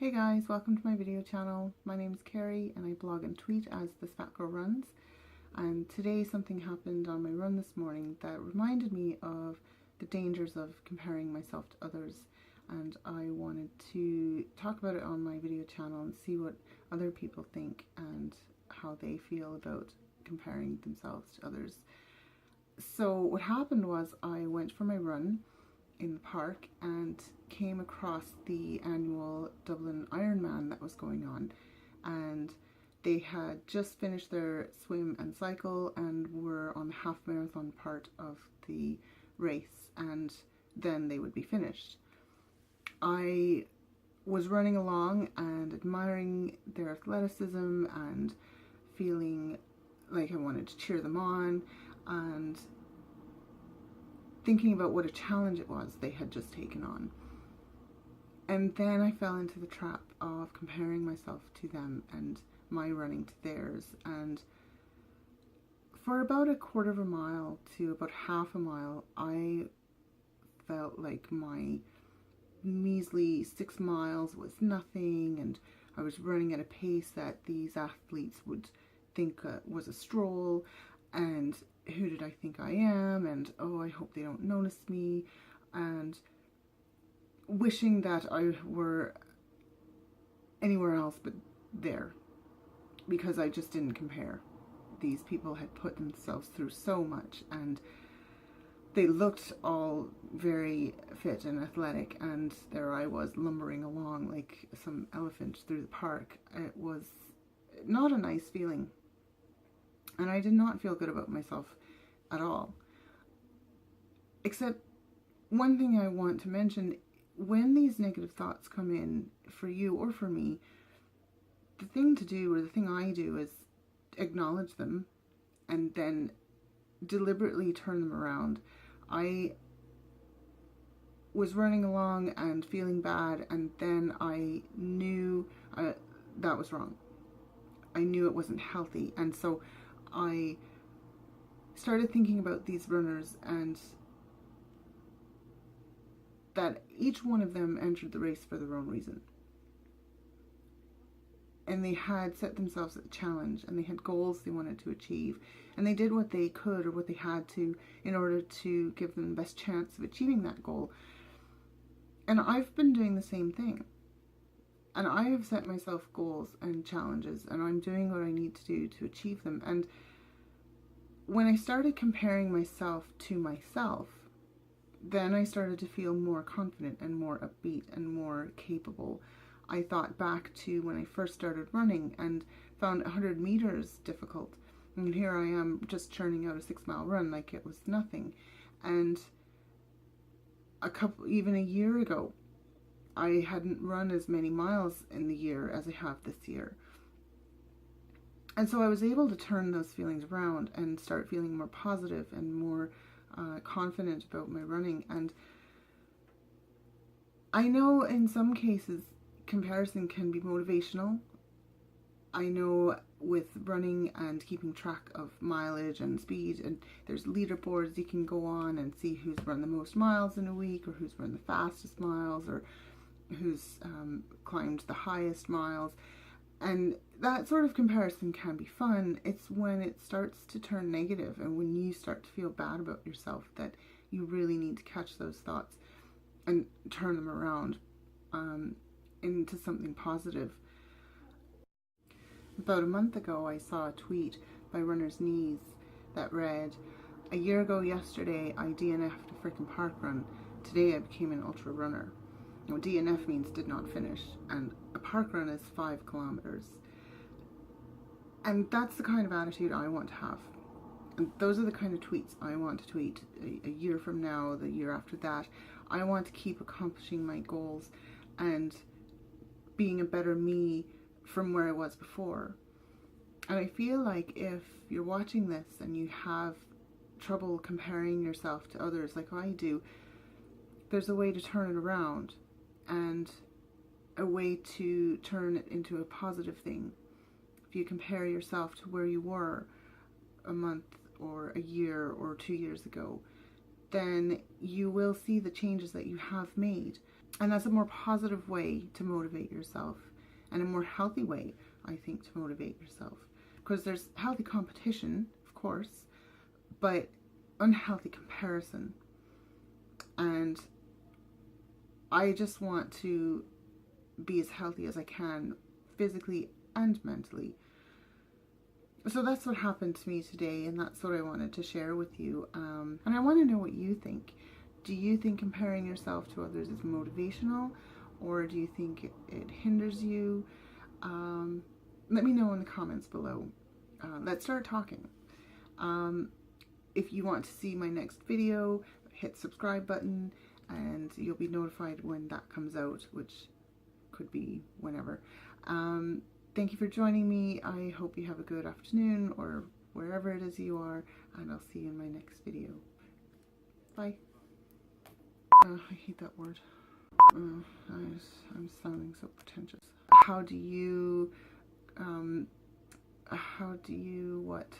Hey guys, welcome to my video channel. My name is Carrie and I blog and tweet as This Fat Girl Runs. And today something happened on my run this morning that reminded me of the dangers of comparing myself to others. And I wanted to talk about it on my video channel and see what other people think and how they feel about comparing themselves to others. So what happened was I went for my run in the park and came across the annual Dublin Ironman that was going on, and they had just finished their swim and cycle and were on the half marathon part of the race, and then they would be finished. I was running along and admiring their athleticism and feeling like I wanted to cheer them on and thinking about what a challenge it was they had just taken on. And then I fell into the trap of comparing myself to them and my running to theirs. And for about a quarter of a mile to about half a mile, I felt like my measly 6 miles was nothing, and I was running at a pace that these athletes would think was a stroll, and who did I think I am, and oh, I hope they don't notice me, and wishing that I were anywhere else but there, because I just didn't compare. These people had put themselves through so much, and they looked all very fit and athletic, and there I was lumbering along like some elephant through the park. It was not a nice feeling, and I did not feel good about myself at all. Except one thing I want to mention: when these negative thoughts come in for you or for me, the thing to do, or the thing I do, is acknowledge them and then deliberately turn them around. I was running along and feeling bad, and then I knew that was wrong. I knew it wasn't healthy, and so I started thinking about these runners, and that each one of them entered the race for their own reason. And they had set themselves a challenge, and they had goals they wanted to achieve, and they did what they could or what they had to in order to give them the best chance of achieving that goal. And I've been doing the same thing. And I have set myself goals and challenges, and I'm doing what I need to do to achieve them. And when I started comparing myself to myself, then I started to feel more confident and more upbeat and more capable. I thought back to when I first started running and found 100 meters difficult. And here I am just churning out a 6-mile run like it was nothing. And even a year ago, I hadn't run as many miles in the year as I have this year. And so I was able to turn those feelings around and start feeling more positive and more confident about my running. And I know in some cases comparison can be motivational. I know with running and keeping track of mileage and speed, and there's leaderboards you can go on and see who's run the most miles in a week, or who's run the fastest miles, or who's climbed the highest miles. And that sort of comparison can be fun. It's when it starts to turn negative and when you start to feel bad about yourself that you really need to catch those thoughts and turn them around into something positive. About a month ago, I saw a tweet by Runner's Knees that read, "A year ago yesterday, I DNF'd a freaking park run. Today I became an ultra runner." Now, DNF means did not finish, and a park run is 5 kilometers. And that's the kind of attitude I want to have. And those are the kind of tweets I want to tweet a year from now, the year after that. I want to keep accomplishing my goals and being a better me from where I was before. And I feel like if you're watching this and you have trouble comparing yourself to others like I do, there's a way to turn it around, and a way to turn it into a positive thing. If you compare yourself to where you were a month or a year or 2 years ago, then you will see the changes that you have made. And that's a more positive way to motivate yourself, and a more healthy way, I think, to motivate yourself. Because there's healthy competition, of course, but unhealthy comparison. And I just want to be as healthy as I can, physically and mentally. So that's what happened to me today, and that's what I wanted to share with you. And I want to know what you think. Do you think comparing yourself to others is motivational, or do you think it hinders you? Let me know in the comments below. Let's start talking. If you want to see my next video, hit the subscribe button and you'll be notified when that comes out, which could be whenever. Thank you for joining me. I hope you have a good afternoon or wherever it is you are, and I'll see you in my next video. Bye. I hate that word. I'm sounding so pretentious. How do you what?